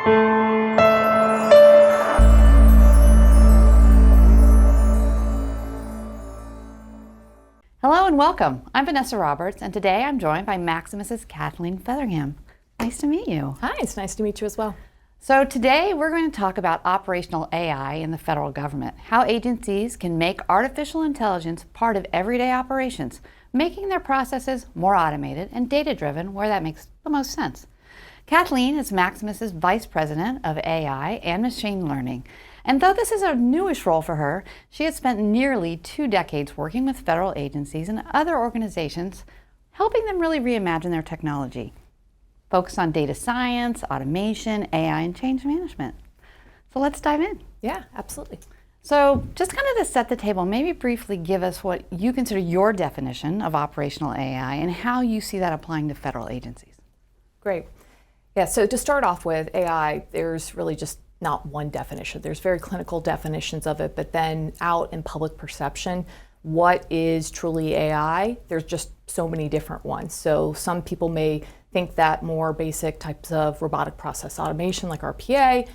Hello and welcome. I'm Vanessa Roberts, and today I'm joined by Maximus's Kathleen Featheringham. Nice to meet you. Hi, it's nice to meet you as well. So today we're going to talk about operational AI in the federal government, how agencies can make artificial intelligence part of everyday operations, making their processes more automated and data-driven where that makes the most sense. Kathleen is Maximus's Vice President of AI and Machine Learning. And though this is a newish role for her, she has spent nearly 2 decades working with federal agencies and other organizations, helping them really reimagine their technology, focused on data science, automation, AI, and change management. So let's dive in. Yeah, absolutely. So just kind of to set the table, maybe briefly give us what you consider your definition of operational AI and how you see that applying to federal agencies. Great. Yeah, so to start off with AI, there's really just not one definition. There's very clinical definitions of it, but then out in public perception, what is truly AI? There's just so many different ones. So some people may think that more basic types of robotic process automation like RPA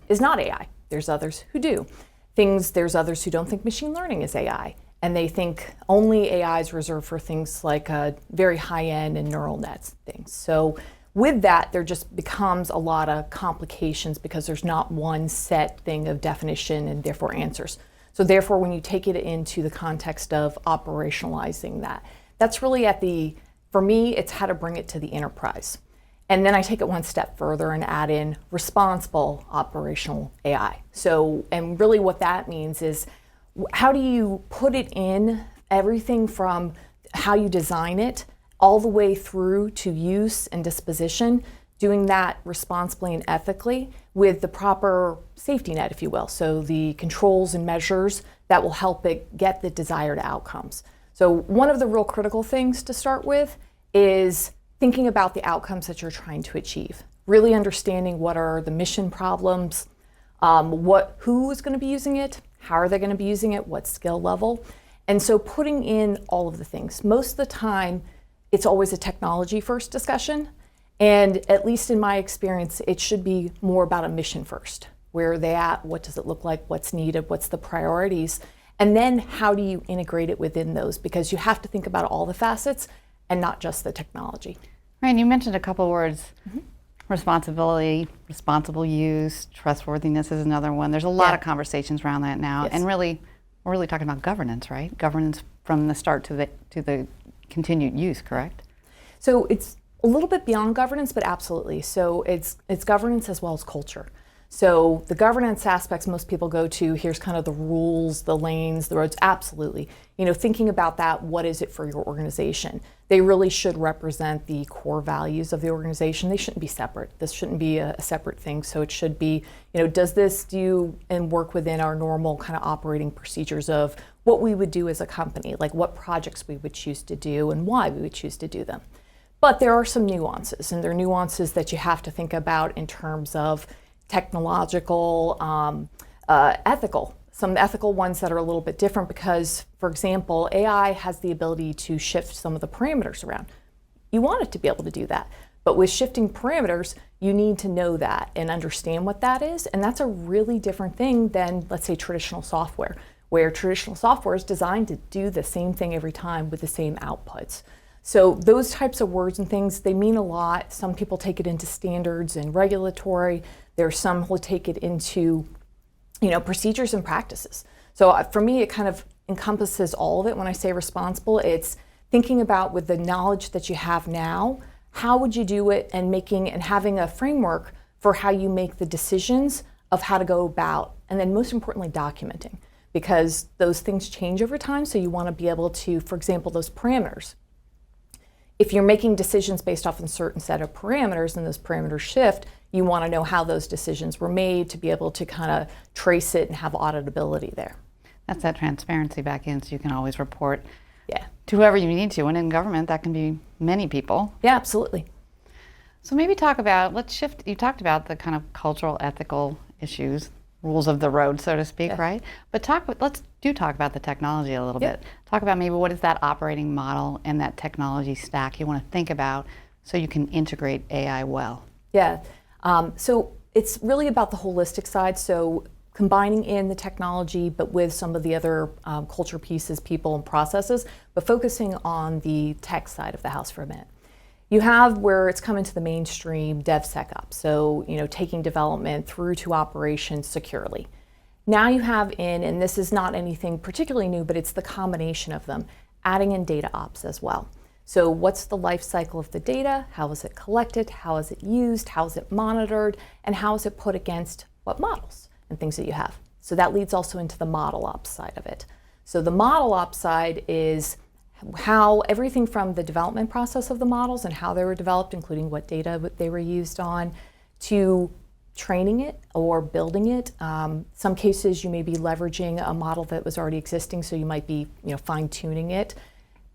is not AI. There's others who do. There's others who don't think machine learning is AI, and they think only AI is reserved for things like very high-end and neural nets things. So with that, there just becomes a lot of complications because there's not one set thing of definition and therefore answers. So therefore, when you take it into the context of operationalizing that, that's really for me, it's how to bring it to the enterprise. And then I take it one step further and add in responsible operational AI. So, and really what that means is how do you put it in everything from how you design it all the way through to use and disposition, doing that responsibly and ethically with the proper safety net, if you will. So the controls and measures that will help it get the desired outcomes. So one of the real critical things to start with is thinking about the outcomes that you're trying to achieve. Really understanding what are the mission problems, who is going to be using it, how are they going to be using it, what skill level. And so putting in all of the things. Most of the time, it's always a technology first discussion. And at least in my experience, it should be more about a mission first. Where are they at? What does it look like? What's needed? What's the priorities? And then how do you integrate it within those? Because you have to think about all the facets and not just the technology. Right, and you mentioned a couple words. Responsibility, responsible use, trustworthiness is another one. There's a lot of conversations around that now. Yes. And really, we're really talking about governance, right? Governance from the start to the continued use, correct? So it's a little bit beyond governance, but absolutely. So it's governance as well as culture. So the governance aspects most people go to, here's kind of the rules, the lanes, the roads, absolutely. Thinking about that, what is it for your organization? They really should represent the core values of the organization. They shouldn't be separate. This shouldn't be a separate thing. So it should be, does this do and work within our normal kind of operating procedures of what we would do as a company, like what projects we would choose to do and why we would choose to do them. But there are some nuances, and there are nuances that you have to think about in terms of technological, ethical. Some ethical ones that are a little bit different because, for example, AI has the ability to shift some of the parameters around. You want it to be able to do that. But with shifting parameters, you need to know that and understand what that is. And that's a really different thing than, let's say, traditional software, where traditional software is designed to do the same thing every time with the same outputs. So those types of words and things, they mean a lot. Some people take it into standards and regulatory. There are some who take it into procedures and practices. So for me, it kind of encompasses all of it. When I say responsible, it's thinking about with the knowledge that you have now, how would you do it and having a framework for how you make the decisions of how to go about, and then most importantly, documenting, because those things change over time. So you want to be able to, for example, those parameters. If you're making decisions based off a certain set of parameters and those parameters shift, you want to know how those decisions were made to be able to kind of trace it and have auditability there. That's that transparency back in, so you can always report to whoever you need to. And in government, that can be many people. Yeah, absolutely. So maybe talk about, let's shift, you talked about the kind of cultural, ethical issues, rules of the road, so to speak, right? But let's talk about the technology a little bit. Talk about maybe what is that operating model and that technology stack you want to think about so you can integrate AI well. Yeah. So It's really about the holistic side. So combining in the technology, but with some of the other culture pieces, people, and processes, but focusing on the tech side of the house for a minute. You have where it's come into the mainstream DevSecOps, so taking development through to operations securely. Now you have in, and this is not anything particularly new, but it's the combination of them, adding in data ops as well. So what's the life cycle of the data? How is it collected? How is it used? How is it monitored? And how is it put against what models and things that you have? So that leads also into the model ops side of it. So the model ops side is how everything from the development process of the models and how they were developed, including what data they were used on, to training it or building it. Some cases you may be leveraging a model that was already existing, so you might be fine-tuning it.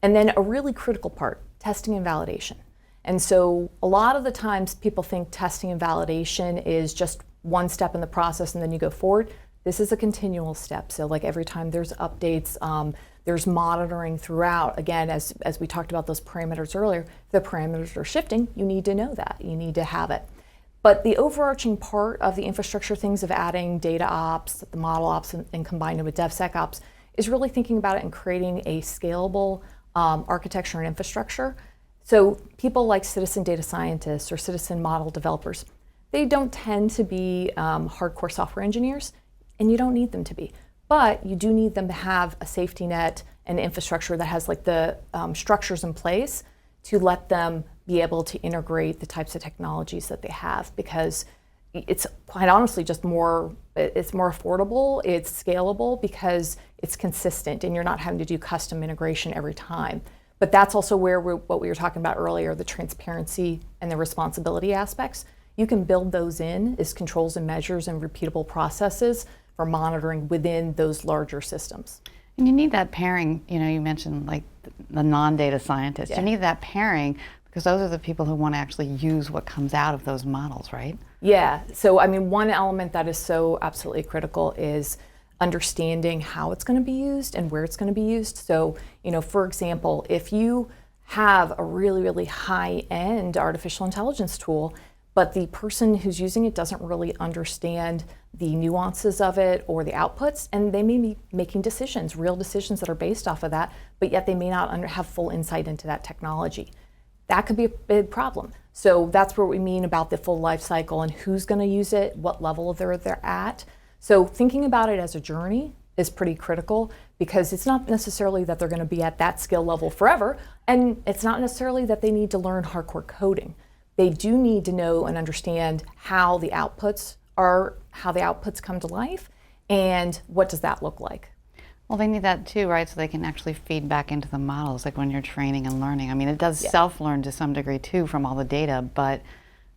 And then a really critical part, testing and validation. And so a lot of the times people think testing and validation is just one step in the process and then you go forward. This is a continual step. So like every time there's updates, there's monitoring throughout. Again, as we talked about those parameters earlier, if the parameters are shifting, you need to know that. You need to have it. But the overarching part of the infrastructure things of adding data ops, the model ops, and combining with DevSecOps is really thinking about it and creating a scalable architecture and infrastructure. So people like citizen data scientists or citizen model developers, they don't tend to be hardcore software engineers, and you don't need them to be. But you do need them to have a safety net and infrastructure that has like the structures in place to let them be able to integrate the types of technologies that they have, because it's quite honestly just it's more affordable, it's scalable because it's consistent and you're not having to do custom integration every time. But that's also where what we were talking about earlier, the transparency and the responsibility aspects. You can build those in as controls and measures and repeatable processes for monitoring within those larger systems. And you need that pairing, you mentioned like the non-data scientists. Yeah. You need that pairing because those are the people who want to actually use what comes out of those models, right? Yeah, so I mean, one element that is so absolutely critical is understanding how it's going to be used and where it's going to be used. So, for example, if you have a really, really high-end artificial intelligence tool, but the person who's using it doesn't really understand the nuances of it or the outputs, and they may be making decisions, real decisions that are based off of that, but yet they may not have full insight into that technology. That could be a big problem. So that's what we mean about the full life cycle and who's going to use it, what level they're at. So thinking about it as a journey is pretty critical, because it's not necessarily that they're going to be at that skill level forever, and it's not necessarily that they need to learn hardcore coding. They do need to know and understand how the outputs come to life, and what does that look like. Well, they need that too, right? So they can actually feed back into the models, like when you're training and learning. I mean, it does self-learn to some degree too from all the data, but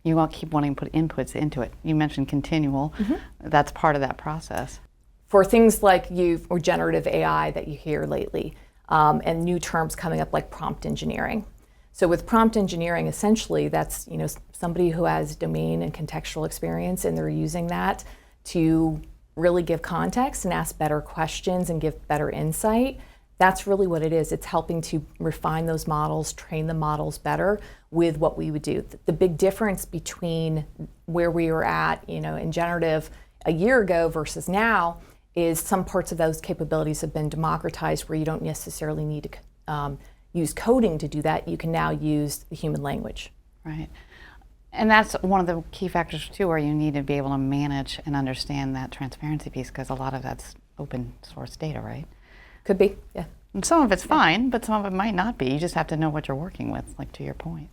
you won't keep wanting to put inputs into it. You mentioned continual. That's part of that process. For things like or generative AI that you hear lately, and new terms coming up like prompt engineering. So with prompt engineering, essentially that's somebody who has domain and contextual experience, and they're using that to really give context and ask better questions and give better insight. That's really what it is. It's helping to refine those models, train the models better with what we would do. The big difference between where we were at, in generative a year ago versus now is some parts of those capabilities have been democratized, where you don't necessarily need to use coding to do that. You can now use the human language. Right. And that's one of the key factors too, where you need to be able to manage and understand that transparency piece, because a lot of that's open source data, right? Could be, yeah. And some of it's fine, but some of it might not be. You just have to know what you're working with, like to your point.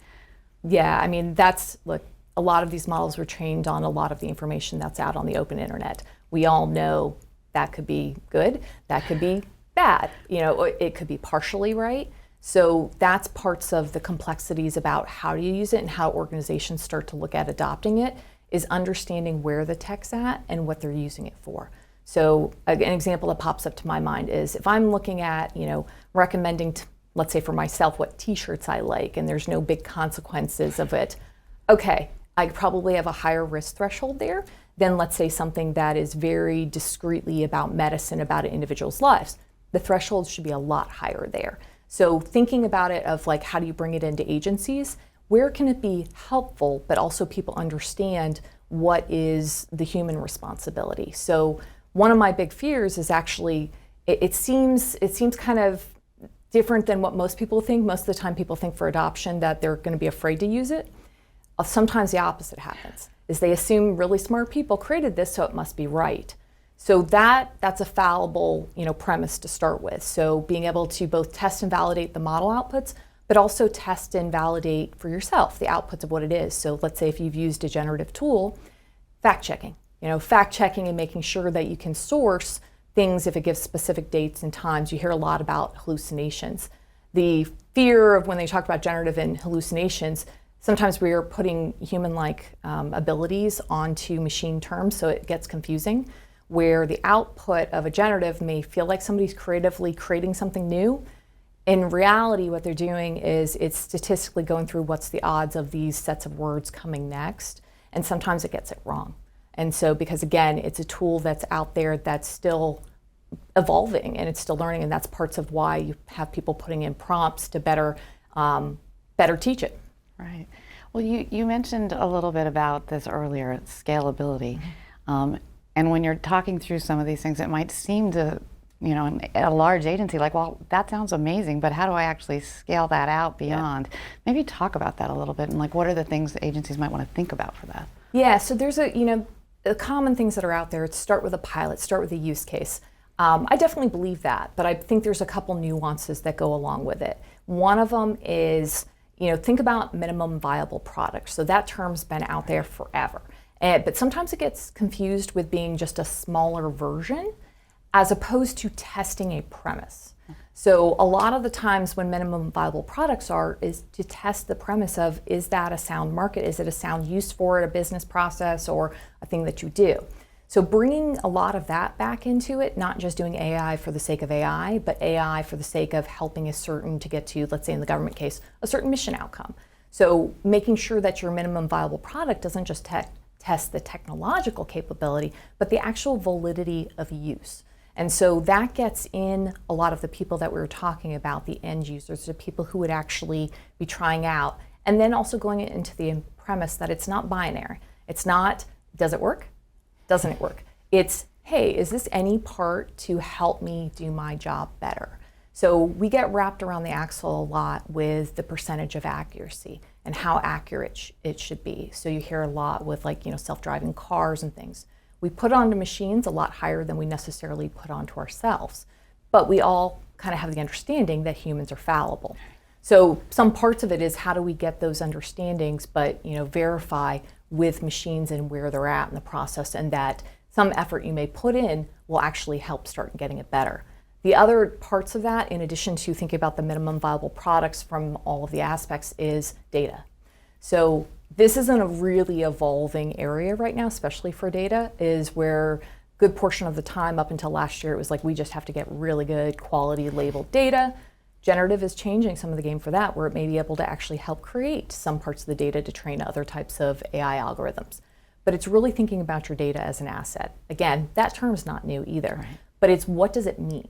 Yeah, I mean, look, a lot of these models were trained on a lot of the information that's out on the open internet. We all know that could be good, that could be bad. It could be partially right. So that's parts of the complexities about how do you use it and how organizations start to look at adopting it, is understanding where the tech's at and what they're using it for. So an example that pops up to my mind is if I'm looking at, recommending, let's say for myself, what t-shirts I like, and there's no big consequences of it. Okay, I probably have a higher risk threshold there than, let's say, something that is very discreetly about medicine, about an individual's lives. The threshold should be a lot higher there. So thinking about it of like, how do you bring it into agencies? where can it be helpful, but also people understand what is the human responsibility. So one of my big fears is actually, it seems kind of different than what most people think. Most of the time people think for adoption that they're going to be afraid to use it. Sometimes the opposite happens, is they assume really smart people created this, so it must be right. So that's a fallible, premise to start with. So being able to both test and validate the model outputs, but also test and validate for yourself the outputs of what it is. So let's say if you've used a generative tool, fact checking and making sure that you can source things if it gives specific dates and times. You hear a lot about hallucinations. The fear of when they talk about generative and hallucinations, sometimes we are putting human-like abilities onto machine terms, so it gets confusing, where the output of a generative may feel like somebody's creatively creating something new. In reality, what they're doing is it's statistically going through what's the odds of these sets of words coming next, and sometimes it gets it wrong. And so, because again, it's a tool that's out there that's still evolving and it's still learning, and that's parts of why you have people putting in prompts to better teach it. Right. Well, you mentioned a little bit about this earlier, scalability. And when you're talking through some of these things, it might seem to, a large agency like, well, that sounds amazing, but how do I actually scale that out beyond? Yeah. Maybe talk about that a little bit, and what are the things that agencies might want to think about for that? Yeah, so there's the common things that are out there. Start with a pilot, start with a use case. I definitely believe that, but I think there's a couple nuances that go along with it. One of them is, think about minimum viable product. So that term's been out there forever. But sometimes it gets confused with being just a smaller version as opposed to testing a premise. So a lot of the times when minimum viable products is to test the premise of, is that a sound market? Is it a sound use for it, a business process, or a thing that you do? So bringing a lot of that back into it, not just doing AI for the sake of AI, but AI for the sake of helping to get to, let's say in the government case, a certain mission outcome. So making sure that your minimum viable product doesn't just test the technological capability, but the actual validity of use. And so that gets in a lot of the people that we were talking about, the end users, the people who would actually be trying out, and then also going into the premise that it's not binary. It's not, does it work? Doesn't it work? It's, hey, is this any part to help me do my job better? So we get wrapped around the axle a lot with the percentage of accuracy and how accurate it should be. So you hear a lot with self-driving cars and things. We put onto machines a lot higher than we necessarily put onto ourselves. But we all kind of have the understanding that humans are fallible. So some parts of it is how do we get those understandings, but verify with machines and where they're at in the process, and that some effort you may put in will actually help start getting it better. The other parts of that, in addition to thinking about the minimum viable products from all of the aspects, is data. So this is in a really evolving area right now, especially for data, is where a good portion of the time up until last year, it was like we just have to get really good quality labeled data. Generative is changing some of the game for that, where it may be able to actually help create some parts of the data to train other types of AI algorithms. But it's really thinking about your data as an asset. Again, that term's not new either, right. But it's what does it mean?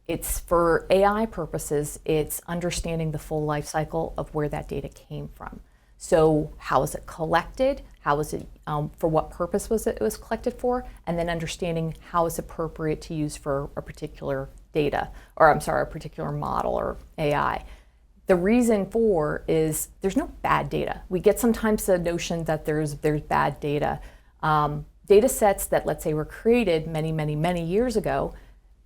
It's for AI purposes, it's understanding the full life cycle of where that data came from. So how is it collected? How is it, for what purpose was it was collected for? And then understanding how it's appropriate to use for a particular a particular model or AI. The reason for is there's no bad data. We get sometimes the notion that there's bad data. Data sets that, let's say, were created many, many, many years ago,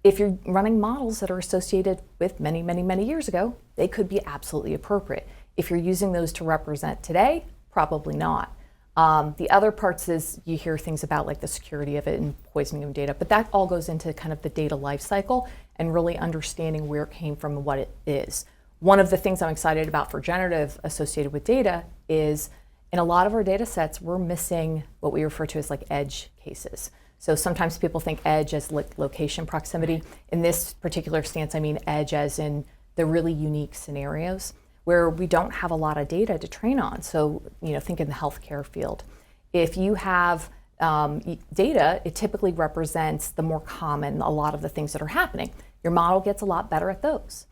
if you're running models that are associated with many, many, many years ago, they could be absolutely appropriate. If you're using those to represent today, probably not. The other parts is you hear things about like the security of it and poisoning of data, but that all goes into kind of the data life cycle and really understanding where it came from and what it is. One of the things I'm excited about for generative associated with data is in a lot of our data sets, we're missing what we refer to as like edge cases. So sometimes people think edge as location proximity. In this particular stance, I mean edge as in the really unique scenarios where we don't have a lot of data to train on. So, think in the healthcare field. If you have data, it typically represents the more common, a lot of the things that are happening. Your model gets a lot better at those.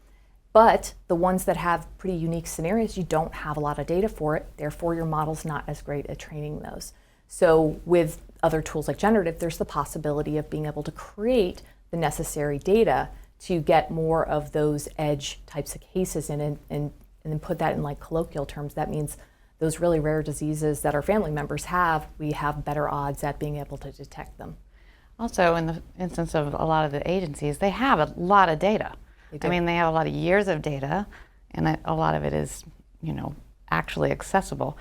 But the ones that have pretty unique scenarios, you don't have a lot of data for it, therefore your model's not as great at training those. So with other tools like generative, there's the possibility of being able to create the necessary data to get more of those edge types of cases in, and then put that in like colloquial terms. That means those really rare diseases that our family members have, we have better odds at being able to detect them. Also, in the instance of a lot of the agencies, they have a lot of data. I mean, they have a lot of years of data, and a lot of it is, actually accessible.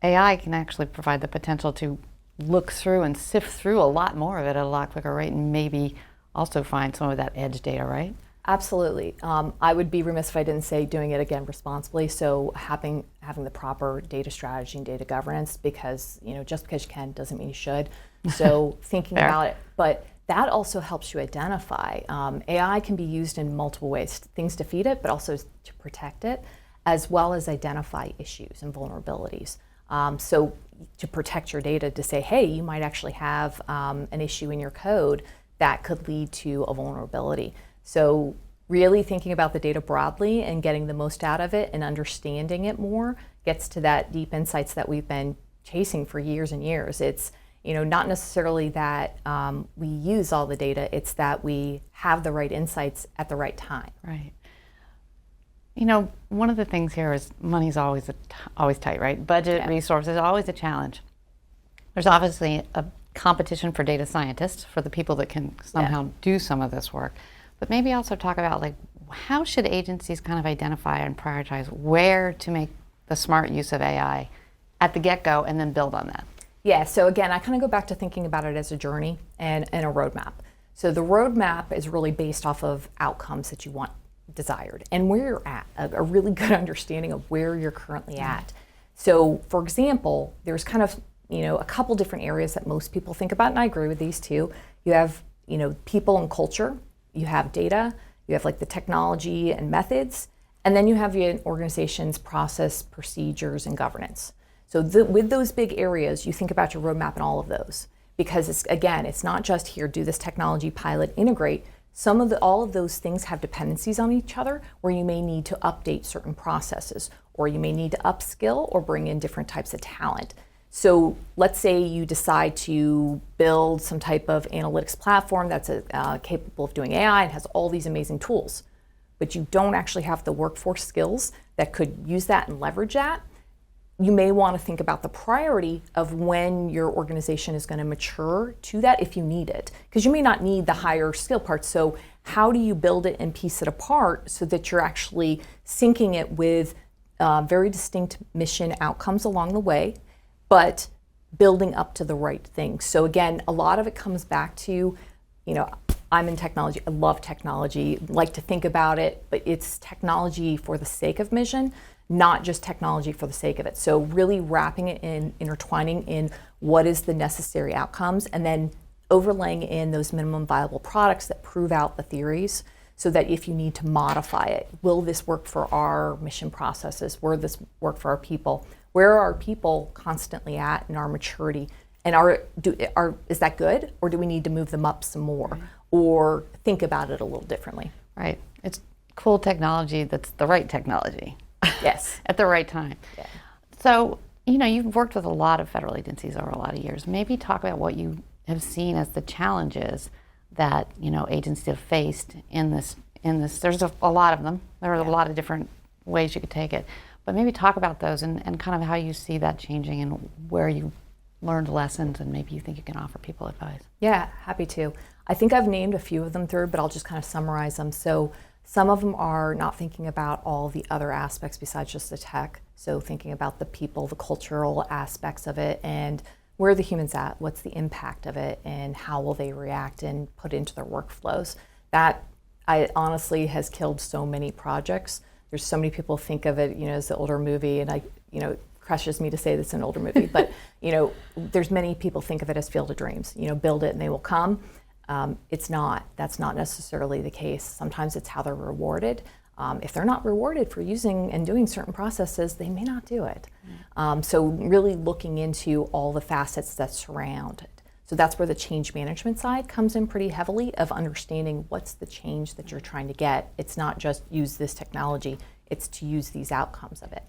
AI can actually provide the potential to look through and sift through a lot more of it at a lot quicker rate, and maybe also find some of that edge data, right? Absolutely. I would be remiss if I didn't say doing it again responsibly. So having the proper data strategy and data governance, because just because you can doesn't mean you should. So thinking about it, but that also helps you identify. AI can be used in multiple ways, things to feed it, but also to protect it, as well as identify issues and vulnerabilities. So to protect your data, to say, hey, you might actually have an issue in your code that could lead to a vulnerability. So really thinking about the data broadly and getting the most out of it and understanding it more gets to that deep insights that we've been chasing for years and years. It's not necessarily that we use all the data, it's that we have the right insights at the right time. Right. One of the things here is money's always tight, right? Budget, resources, always a challenge. There's obviously a competition for data scientists, for the people that can somehow do some of this work. But maybe also talk about, like, how should agencies kind of identify and prioritize where to make the smart use of AI at the get-go and then build on that? Yeah, so again, I kind of go back to thinking about it as a journey and a roadmap. So the roadmap is really based off of outcomes that you want desired and where you're at, a really good understanding of where you're currently at. So for example, there's kind of, a couple different areas that most people think about, and I agree with these two. You have, people and culture, you have data, you have like the technology and methods, and then you have your organization's process, procedures, and governance. So with those big areas, you think about your roadmap and all of those, because it's not just here, do this technology pilot, integrate. All of those things have dependencies on each other, where you may need to update certain processes, or you may need to upskill or bring in different types of talent. So let's say you decide to build some type of analytics platform that's capable of doing AI and has all these amazing tools, but you don't actually have the workforce skills that could use that and leverage that. You may want to think about the priority of when your organization is going to mature to that, if you need it, because you may not need the higher skill parts. So how do you build it and piece it apart so that you're actually syncing it with very distinct mission outcomes along the way, but building up to the right thing? So again, a lot of it comes back to, I'm in technology, I love technology, like to think about it, but it's technology for the sake of mission, not just technology for the sake of it. So really wrapping it in, intertwining in what is the necessary outcomes, and then overlaying in those minimum viable products that prove out the theories, so that if you need to modify it, will this work for our mission processes? Will this work for our people? Where are our people constantly at in our maturity? And is that good? Or do we need to move them up some more? Right. Or think about it a little differently? Right. It's cool technology that's the right technology. Yes. At the right time. Yeah. So, you've worked with a lot of federal agencies over a lot of years. Maybe talk about what you have seen as the challenges that, agencies have faced in this. There's a lot of them. There are a lot of different ways you could take it. But maybe talk about those and kind of how you see that changing and where you learned lessons and maybe you think you can offer people advice. Yeah, happy to. I think I've named a few of them through, but I'll just kind of summarize them. So some of them are not thinking about all the other aspects besides just the tech. So thinking about the people, the cultural aspects of it, and where are the humans at? What's the impact of it, and how will they react and put into their workflows? That honestly has killed so many projects. There's so many people think of it, as the older movie, and it crushes me to say this is an older movie, but there's many people think of it as Field of Dreams. Build it and they will come. It's not. That's not necessarily the case. Sometimes it's how they're rewarded. If they're not rewarded for using and doing certain processes, they may not do it. So really looking into all the facets that surround it. So that's where the change management side comes in pretty heavily, of understanding what's the change that you're trying to get. It's not just use this technology, it's to use these outcomes of it.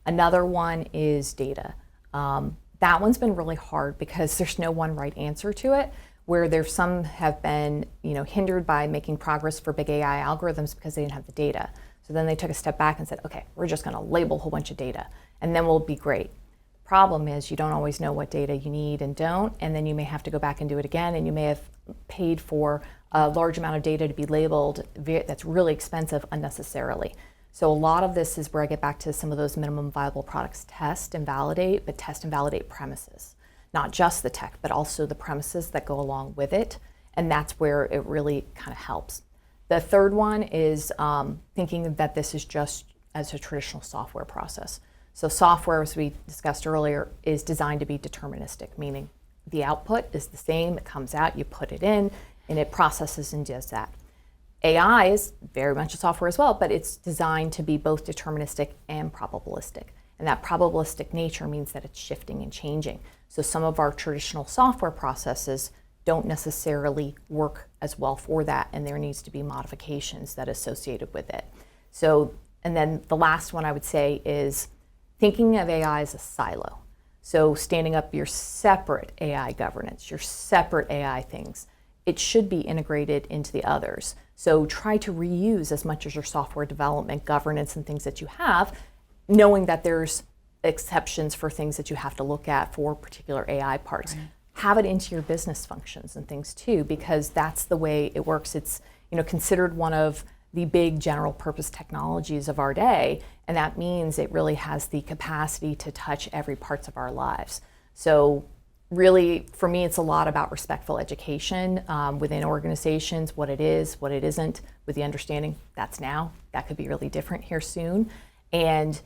Another one is data. That one's been really hard because there's no one right answer to it, where there's some have been hindered by making progress for big AI algorithms because they didn't have the data. So then they took a step back and said, okay, we're just going to label a whole bunch of data and then we'll be great. Problem is you don't always know what data you need and don't, and then you may have to go back and do it again, and you may have paid for a large amount of data to be labeled that's really expensive unnecessarily. So a lot of this is where I get back to some of those minimum viable products test and validate, but test and validate premises. Not just the tech, but also the premises that go along with it, and that's where it really kind of helps. The third one is thinking that this is just as a traditional software process. So software, as we discussed earlier, is designed to be deterministic, meaning the output is the same, it comes out, you put it in, and it processes and does that. AI is very much a software as well, but it's designed to be both deterministic and probabilistic. And that probabilistic nature means that it's shifting and changing. So some of our traditional software processes don't necessarily work as well for that, and there needs to be modifications that are associated with it. So, and then the last one I would say is thinking of AI as a silo. So standing up your separate AI governance, your separate AI things, it should be integrated into the others. So try to reuse as much as your software development, governance, and things that you have, knowing that there's exceptions for things that you have to look at for particular AI parts. Right. Have it into your business functions and things too, because that's the way it works. It's considered one of the big general purpose technologies of our day, and that means it really has the capacity to touch every parts of our lives. So really, for me, it's a lot about respectful education within organizations, what it is, what it isn't, with the understanding that's now, that could be really different here soon, and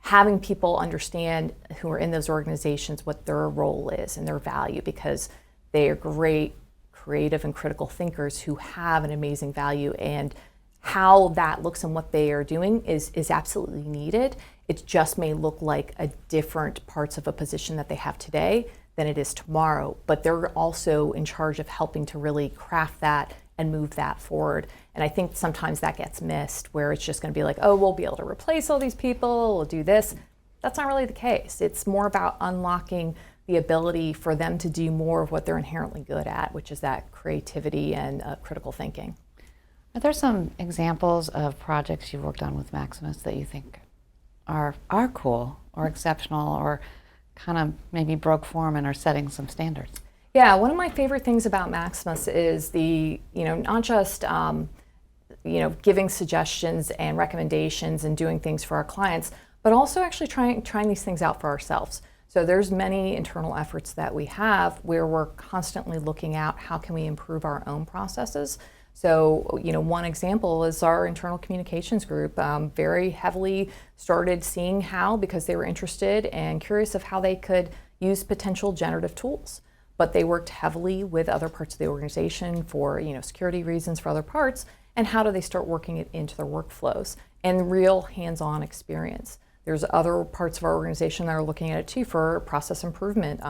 having people understand who are in those organizations what their role is and their value, because they are great, creative, and critical thinkers who have an amazing value, and how that looks and what they are doing is absolutely needed. It just may look like a different parts of a position that they have today than it is tomorrow, but they're also in charge of helping to really craft that and move that forward. And I think sometimes that gets missed, where it's just going to be like, oh, we'll be able to replace all these people, we'll do this. That's not really the case. It's more about unlocking the ability for them to do more of what they're inherently good at, which is that creativity and critical thinking. Are there some examples of projects you've worked on with Maximus that you think are cool or exceptional, or kind of maybe broke form and are setting some standards? Yeah, one of my favorite things about Maximus is the, not just, giving suggestions and recommendations and doing things for our clients, but also actually trying these things out for ourselves. So there's many internal efforts that we have where we're constantly looking at how can we improve our own processes. So, one example is our internal communications group very heavily started seeing how, because they were interested and curious of how they could use potential generative tools. But they worked heavily with other parts of the organization for, security reasons for other parts, and how do they start working it into their workflows and real hands-on experience. There's other parts of our organization that are looking at it too for process improvement.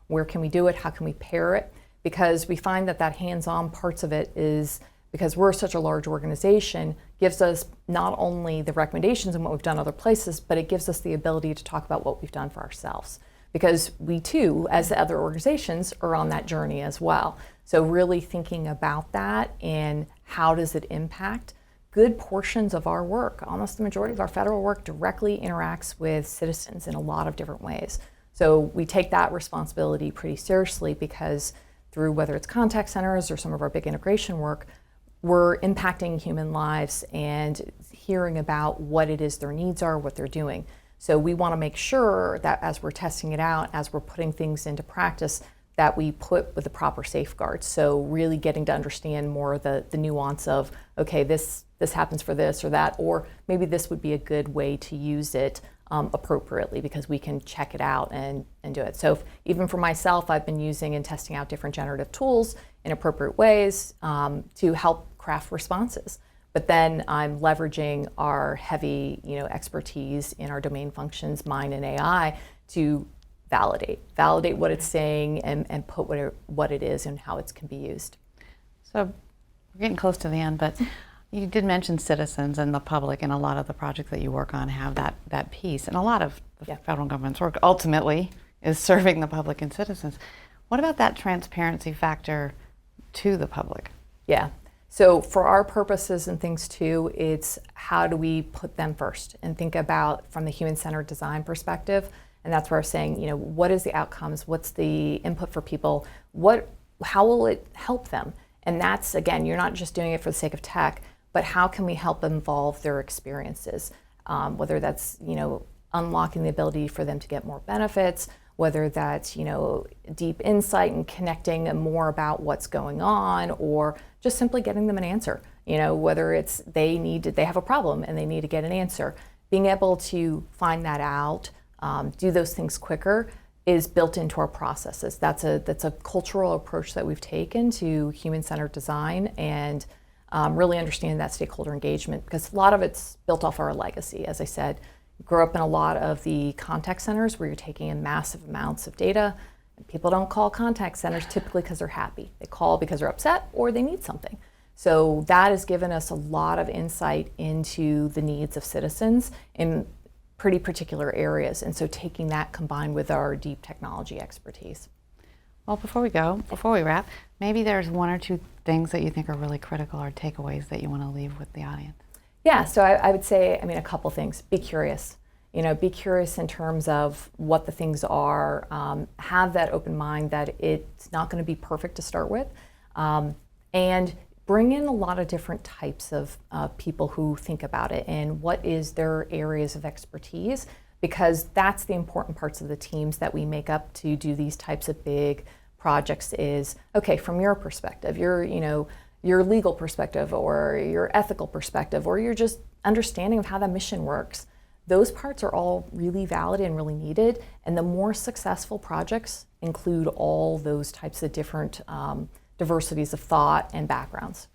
Where can we do it? How can we pair it? Because we find that hands-on parts of it is, because we're such a large organization, gives us not only the recommendations and what we've done other places, but it gives us the ability to talk about what we've done for ourselves. Because we too, as the other organizations, are on that journey as well. So really thinking about that and how does it impact good portions of our work. Almost the majority of our federal work directly interacts with citizens in a lot of different ways. So we take that responsibility pretty seriously, because through whether it's contact centers or some of our big integration work, we're impacting human lives and hearing about what it is their needs are, what they're doing. So we want to make sure that as we're testing it out, as we're putting things into practice, that we put with the proper safeguards. So really getting to understand more of the nuance of, okay, this happens for this or that, or maybe this would be a good way to use it appropriately, because we can check it out and do it. So even for myself, I've been using and testing out different generative tools in appropriate ways to help craft responses. But then I'm leveraging our heavy expertise in our domain functions, mine and AI, to validate what it's saying and put what it is and how it can be used. So we're getting close to the end, but you did mention citizens and the public, and a lot of the projects that you work on have that piece. And a lot of the federal government's work ultimately is serving the public and citizens. What about that transparency factor to the public? Yeah. So for our purposes and things too, it's how do we put them first and think about from the human-centered design perspective. And that's where I'm saying, what is the outcomes? What's the input for people? How will it help them? And that's, again, you're not just doing it for the sake of tech, but how can we help involve their experiences? Whether that's, unlocking the ability for them to get more benefits, whether that's, deep insight and connecting more about what's going on, or just simply getting them an answer. Whether it's they have a problem and they need to get an answer. Being able to find that out, do those things quicker is built into our processes. That's a cultural approach that we've taken to human-centered design and really understanding that stakeholder engagement, because a lot of it's built off our legacy. As I said, grew up in a lot of the contact centers where you're taking in massive amounts of data. And people don't call contact centers typically because they're happy. They call because they're upset or they need something. So that has given us a lot of insight into the needs of citizens in pretty particular areas. And so taking that combined with our deep technology expertise. Well, before we wrap, maybe there's one or two things that you think are really critical or takeaways that you want to leave with the audience. Yeah, so I would say, a couple things. Be curious. Be curious in terms of what the things are. Have that open mind that it's not going to be perfect to start with. And bring in a lot of different types of people who think about it and what is their areas of expertise, because that's the important parts of the teams that we make up to do these types of big projects is, okay, from your perspective, your legal perspective or your ethical perspective or your just understanding of how the mission works. Those parts are all really valid and really needed. And the more successful projects include all those types of different diversities of thought and backgrounds.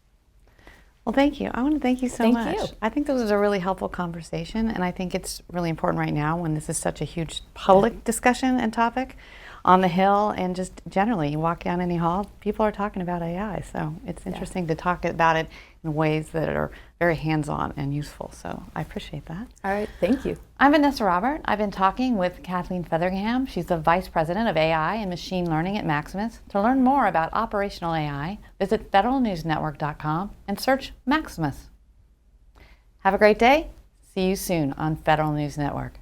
Well, thank you. I want to thank you so much. Thank you. I think this was a really helpful conversation, and I think it's really important right now when this is such a huge public discussion and topic on the Hill, and just generally, you walk down any hall, people are talking about AI. So it's interesting to talk about it in ways that are very hands-on and useful. So I appreciate that. All right, thank you. I'm Vanessa Robert. I've been talking with Kathleen Featheringham. She's the Vice President of AI and Machine Learning at Maximus. To learn more about operational AI, visit federalnewsnetwork.com and search Maximus. Have a great day. See you soon on Federal News Network.